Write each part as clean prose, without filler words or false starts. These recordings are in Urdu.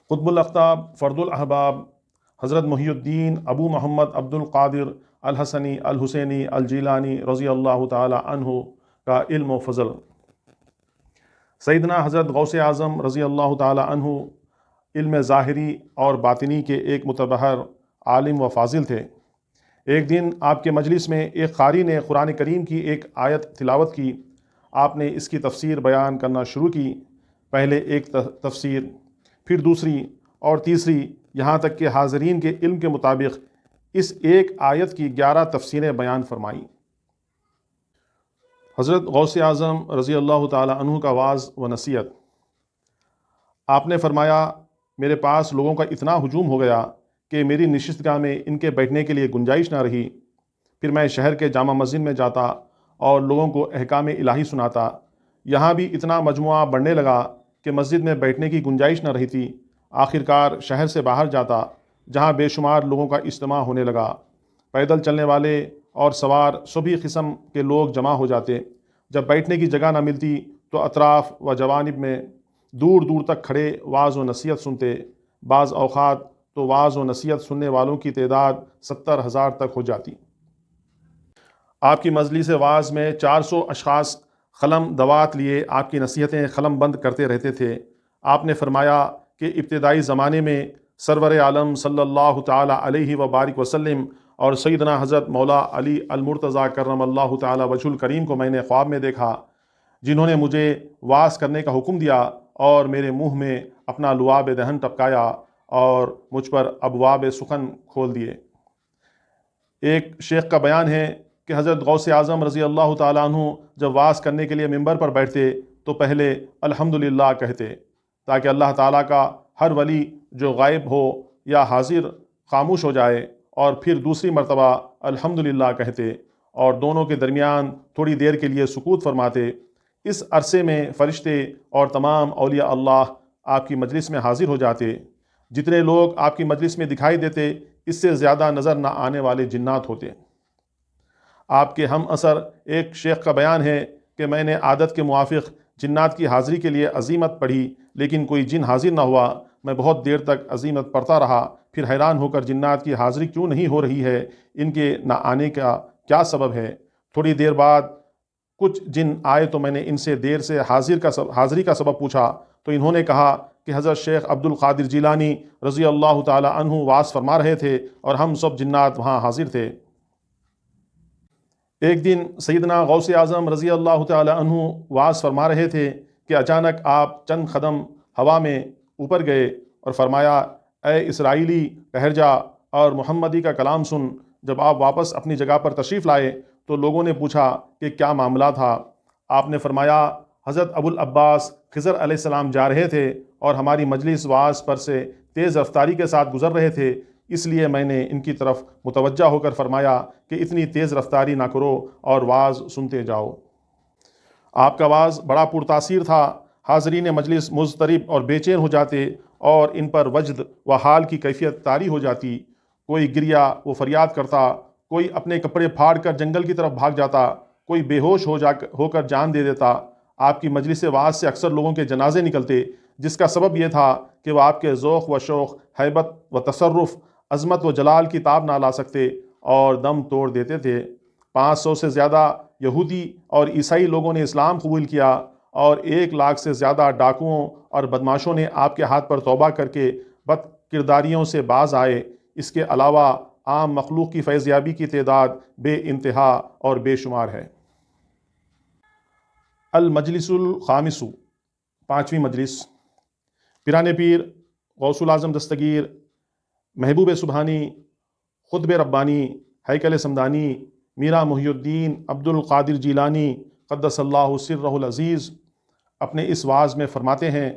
قطب الاقطاب فرد الاحباب حضرت محی الدین ابو محمد عبد القادر الحسنی الحسینی الجیلانی رضی اللہ تعالی عنہ کا علم و فضل۔ سیدنا حضرت غوث اعظم رضی اللہ تعالی عنہ علم ظاہری اور باطنی کے ایک متبحر عالم و فاضل تھے۔ ایک دن آپ کے مجلس میں ایک قاری نے قرآن کریم کی ایک آیت تلاوت کی۔ آپ نے اس کی تفسیر بیان کرنا شروع کی۔ پہلے ایک تفسیر، پھر دوسری اور تیسری، یہاں تک کہ حاضرین کے علم کے مطابق اس ایک آیت کی 11 تفسیریں بیان فرمائیں۔ حضرت غوث اعظم رضی اللہ تعالی عنہ کا وعظ و نصیحت۔ آپ نے فرمایا، میرے پاس لوگوں کا اتنا ہجوم ہو گیا کہ میری نشستگاہ میں ان کے بیٹھنے کے لیے گنجائش نہ رہی۔ پھر میں شہر کے جامع مسجد میں جاتا اور لوگوں کو احکام الہی سناتا۔ یہاں بھی اتنا مجموعہ بڑھنے لگا کہ مسجد میں بیٹھنے کی گنجائش نہ رہی تھی۔ آخرکار شہر سے باہر جاتا جہاں بے شمار لوگوں کا اجتماع ہونے لگا۔ پیدل چلنے والے اور سوار سبھی قسم کے لوگ جمع ہو جاتے۔ جب بیٹھنے کی جگہ نہ ملتی تو اطراف و جوانب میں دور دور تک کھڑے وعظ و نصیحت سنتے۔ بعض اوقات تو وعظ و نصیحت سننے والوں کی تعداد 70,000 تک ہو جاتی۔ آپ کی مجلس وعظ میں 400 اشخاص قلم دوات لیے آپ کی نصیحتیں قلم بند کرتے رہتے تھے۔ آپ نے فرمایا کہ ابتدائی زمانے میں سرور عالم صلی اللہ تعالی علیہ وبارک وسلم اور سیدنا حضرت مولا علی المرتضیٰ کرم اللہ تعالی وجہ الکریم کو میں نے خواب میں دیکھا، جنہوں نے مجھے وعظ کرنے کا حکم دیا اور میرے منہ میں اپنا لعاب دہن ٹپکایا اور مجھ پر ابواب سخن کھول دیے۔ ایک شیخ کا بیان ہے کہ حضرت غوث اعظم رضی اللہ تعالیٰ عنہ جب وعظ کرنے کے لیے ممبر پر بیٹھتے تو پہلے الحمدللہ کہتے تاکہ اللہ تعالیٰ کا ہر ولی جو غائب ہو یا حاضر خاموش ہو جائے، اور پھر دوسری مرتبہ الحمدللہ کہتے اور دونوں کے درمیان تھوڑی دیر کے لیے سکوت فرماتے۔ اس عرصے میں فرشتے اور تمام اولیاء اللہ آپ کی مجلس میں حاضر ہو جاتے۔ جتنے لوگ آپ کی مجلس میں دکھائی دیتے اس سے زیادہ نظر نہ آنے والے جنات ہوتے۔ آپ کے ہم اثر ایک شیخ کا بیان ہے کہ میں نے عادت کے موافق جنات کی حاضری کے لیے عزیمت پڑھی، لیکن کوئی جن حاضر نہ ہوا۔ میں بہت دیر تک عزیمت پڑھتا رہا، پھر حیران ہو کر جنات کی حاضری کیوں نہیں ہو رہی ہے، ان کے نہ آنے کا کیا سبب ہے۔ تھوڑی دیر بعد کچھ جن آئے تو میں نے ان سے دیر سے حاضری کا سبب پوچھا تو انہوں نے کہا کہ حضرت شیخ عبد القادر جیلانی رضی اللہ تعالی عنہ وعظ فرما رہے تھے اور ہم سب جنات وہاں حاضر تھے۔ ایک دن سیدنا غوث اعظم رضی اللہ تعالی عنہ وعظ فرما رہے تھے کہ اچانک آپ چند قدم ہوا میں اوپر گئے اور فرمایا، اے اسرائیلی ٹھہر جا اور محمدی کا کلام سن۔ جب آپ واپس اپنی جگہ پر تشریف لائے تو لوگوں نے پوچھا کہ کیا معاملہ تھا۔ آپ نے فرمایا، حضرت ابو العباس خضر علیہ السلام جا رہے تھے اور ہماری مجلس وعظ پر سے تیز رفتاری کے ساتھ گزر رہے تھے، اس لیے میں نے ان کی طرف متوجہ ہو کر فرمایا کہ اتنی تیز رفتاری نہ کرو اور وعظ سنتے جاؤ۔ آپ کا وعظ بڑا پرتاثیر تھا۔ حاضرین مجلس مضطرب اور بے چین ہو جاتے اور ان پر وجد و حال کی کیفیت طاری ہو جاتی۔ کوئی گریا و فریاد کرتا، کوئی اپنے کپڑے پھاڑ کر جنگل کی طرف بھاگ جاتا، کوئی بے ہوش ہو کر جان دے دیتا۔ آپ کی مجلس وعظ سے اکثر لوگوں کے جنازے نکلتے، جس کا سبب یہ تھا کہ وہ آپ کے ذوق و شوق، ہیبت و تصرف، عظمت و جلال کی تاب نہ لا سکتے اور دم توڑ دیتے تھے۔ 500 سے زیادہ یہودی اور عیسائی لوگوں نے اسلام قبول کیا اور 1 لاکھ سے زیادہ ڈاکوؤں اور بدماشوں نے آپ کے ہاتھ پر توبہ کر کے بد کرداریوں سے باز آئے۔ اس کے علاوہ عام مخلوق کی فیضیابی کی تعداد بے انتہا اور بے شمار ہے۔ المجلس الخامس، 5ویں مجلس۔ پیران پیر غوث الاعظم دستگیر، محبوب سبحانی، قطب ربانی، ہیکل سمدانی، میرا محی الدین عبد القادر جیلانی قدس اللہ سرہ العزیز اپنے اس وعظ میں فرماتے ہیں،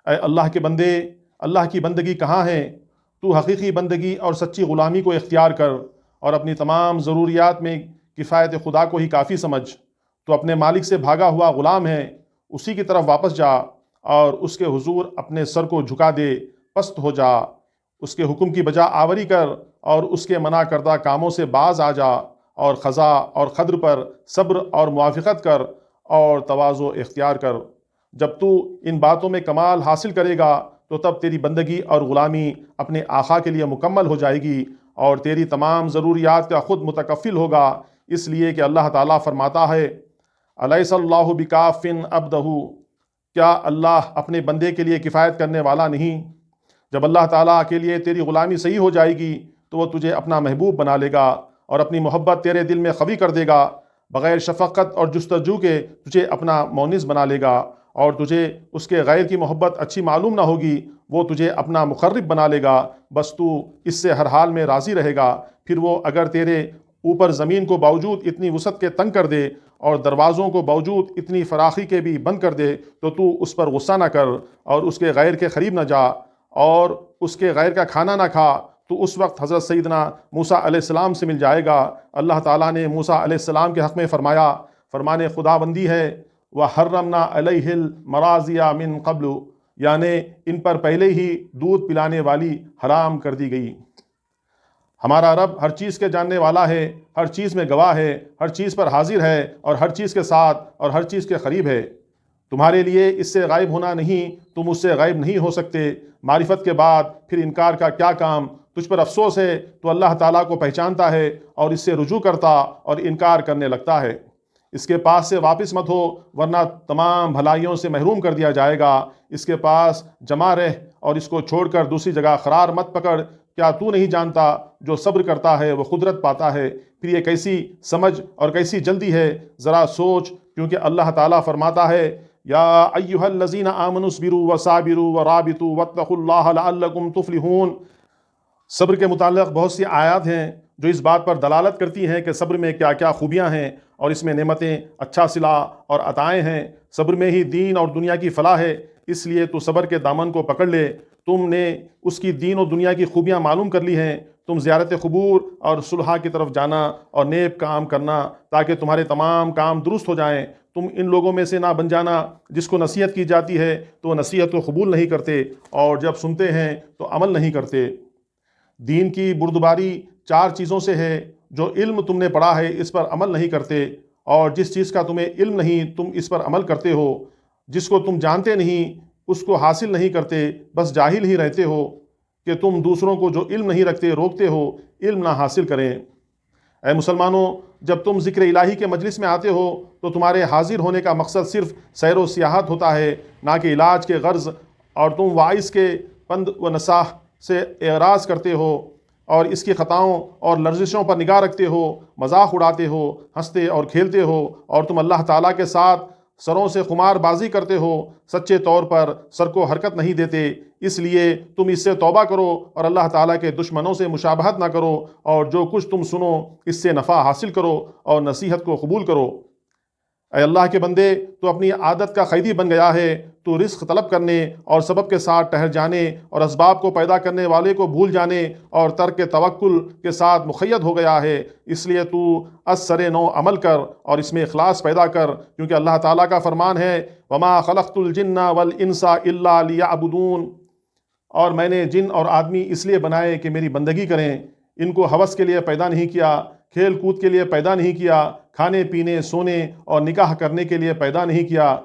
اے اللہ کے بندے، اللہ کی بندگی کہاں ہے؟ تو حقیقی بندگی اور سچی غلامی کو اختیار کر اور اپنی تمام ضروریات میں کفایت خدا کو ہی کافی سمجھ۔ تو اپنے مالک سے بھاگا ہوا غلام ہے، اسی کی طرف واپس جا اور اس کے حضور اپنے سر کو جھکا دے، پست ہو جا، اس کے حکم کی بجا آوری کر اور اس کے منع کردہ کاموں سے باز آ جا، اور قضا اور قدر پر صبر اور موافقت کر اور تواضع اختیار کر۔ جب تو ان باتوں میں کمال حاصل کرے گا تو تب تیری بندگی اور غلامی اپنے آقا کے لیے مکمل ہو جائے گی اور تیری تمام ضروریات کا خود متکفل ہوگا، اس لیے کہ اللہ تعالیٰ فرماتا ہے الیس اللہ بکاف عبدہ، کیا اللہ اپنے بندے کے لیے کفایت کرنے والا نہیں؟ جب اللہ تعالیٰ کے لیے تیری غلامی صحیح ہو جائے گی تو وہ تجھے اپنا محبوب بنا لے گا اور اپنی محبت تیرے دل میں قوی کر دے گا، بغیر شفقت اور جستجو کے تجھے اپنا مونس بنا لے گا، اور تجھے اس کے غیر کی محبت اچھی معلوم نہ ہوگی، وہ تجھے اپنا مقرب بنا لے گا، بس تو اس سے ہر حال میں راضی رہے گا۔ پھر وہ اگر تیرے اوپر زمین کو باوجود اتنی وسعت کے تنگ کر دے اور دروازوں کو باوجود اتنی فراخی کے بھی بند کر دے تو اس پر غصہ نہ کر اور اس کے غیر کے قریب نہ جا اور اس کے غیر کا کھانا نہ کھا۔ تو اس وقت حضرت سیدنا موسیٰ علیہ السلام سے مل جائے گا۔ اللہ تعالیٰ نے موسیٰ علیہ السلام کے حق میں فرمایا، فرمان خدا بندی ہے وَحَرَّمْنَا عَلَيْهِ الْمَرَاضِيَ مِن قَبْلُ، یعنی ان پر پہلے ہی دودھ پلانے والی حرام کر دی گئی۔ ہمارا رب ہر چیز کے جاننے والا ہے، ہر چیز میں گواہ ہے، ہر چیز پر حاضر ہے اور ہر چیز کے ساتھ اور ہر چیز کے قریب ہے۔ تمہارے لیے اس سے غائب ہونا نہیں، تم اس سے غائب نہیں ہو سکتے۔ معرفت کے بعد پھر انکار کا کیا کام؟ تجھ پر افسوس ہے تو اللہ تعالیٰ کو پہچانتا ہے اور اس سے رجوع کرتا اور انکار کرنے لگتا ہے۔ اس کے پاس سے واپس مت ہو ورنہ تمام بھلائیوں سے محروم کر دیا جائے گا۔ اس کے پاس جمع رہ اور اس کو چھوڑ کر دوسری جگہ قرار مت پکڑ۔ کیا تو نہیں جانتا جو صبر کرتا ہے وہ قدرت پاتا ہے؟ پھر یہ کیسی سمجھ اور کیسی جلدی ہے، ذرا سوچ، کیونکہ اللہ تعالیٰ فرماتا ہے یا ایھا الذین آمنوا اصبروا وصابروا ورابطوا واتقوا اللہ لعلکم تفلحون۔ صبر کے متعلق بہت سی آیات ہیں جو اس بات پر دلالت کرتی ہیں کہ صبر میں کیا کیا خوبیاں ہیں اور اس میں نعمتیں، اچھا صلہ اور عطائیں ہیں۔ صبر میں ہی دین اور دنیا کی فلاح ہے، اس لیے تو صبر کے دامن کو پکڑ لے۔ تم نے اس کی دین اور دنیا کی خوبیاں معلوم کر لی ہیں۔ تم زیارت قبور اور صلح کی طرف جانا اور نیک کام کرنا تاکہ تمہارے تمام کام درست ہو جائیں۔ تم ان لوگوں میں سے نہ بن جانا جس کو نصیحت کی جاتی ہے تو وہ نصیحت کو قبول نہیں کرتے اور جب سنتے ہیں تو عمل نہیں کرتے۔ دین کی بردباری 4 چیزوں سے ہے، جو علم تم نے پڑھا ہے اس پر عمل نہیں کرتے، اور جس چیز کا تمہیں علم نہیں تم اس پر عمل کرتے ہو، جس کو تم جانتے نہیں اس کو حاصل نہیں کرتے، بس جاہل ہی رہتے ہو کہ تم دوسروں کو جو علم نہیں رکھتے روکتے ہو علم نہ حاصل کریں۔ اے مسلمانوں، جب تم ذکر الہی کے مجلس میں آتے ہو تو تمہارے حاضر ہونے کا مقصد صرف سیر و سیاحت ہوتا ہے، نہ کہ علاج کے غرض، اور تم واعظ کے پند و نصاح سے اعراض کرتے ہو اور اس کی خطاؤں اور لرزشوں پر نگاہ رکھتے ہو، مذاق اڑاتے ہو، ہنستے اور کھیلتے ہو، اور تم اللہ تعالیٰ کے ساتھ سروں سے خمار بازی کرتے ہو، سچے طور پر سر کو حرکت نہیں دیتے۔ اس لیے تم اس سے توبہ کرو اور اللہ تعالیٰ کے دشمنوں سے مشابہت نہ کرو، اور جو کچھ تم سنو اس سے نفع حاصل کرو اور نصیحت کو قبول کرو۔ اے اللہ کے بندے، تو اپنی عادت کا قیدی بن گیا ہے، تو رزق طلب کرنے اور سبب کے ساتھ ٹہر جانے اور اسباب کو پیدا کرنے والے کو بھول جانے اور ترک توکل کے ساتھ مقید ہو گیا ہے۔ اس لیے تو از سر نو عمل کر اور اس میں اخلاص پیدا کر، کیونکہ اللہ تعالیٰ کا فرمان ہے وما خلقت الجن والانس الا لیعبدون، اور میں نے جن اور آدمی اس لیے بنائے کہ میری بندگی کریں۔ ان کو ہوس کے لیے پیدا نہیں کیا، کھیل کود کے لیے پیدا نہیں کیا، کھانے پینے، سونے اور نکاح کرنے کے لیے پیدا نہیں کیا۔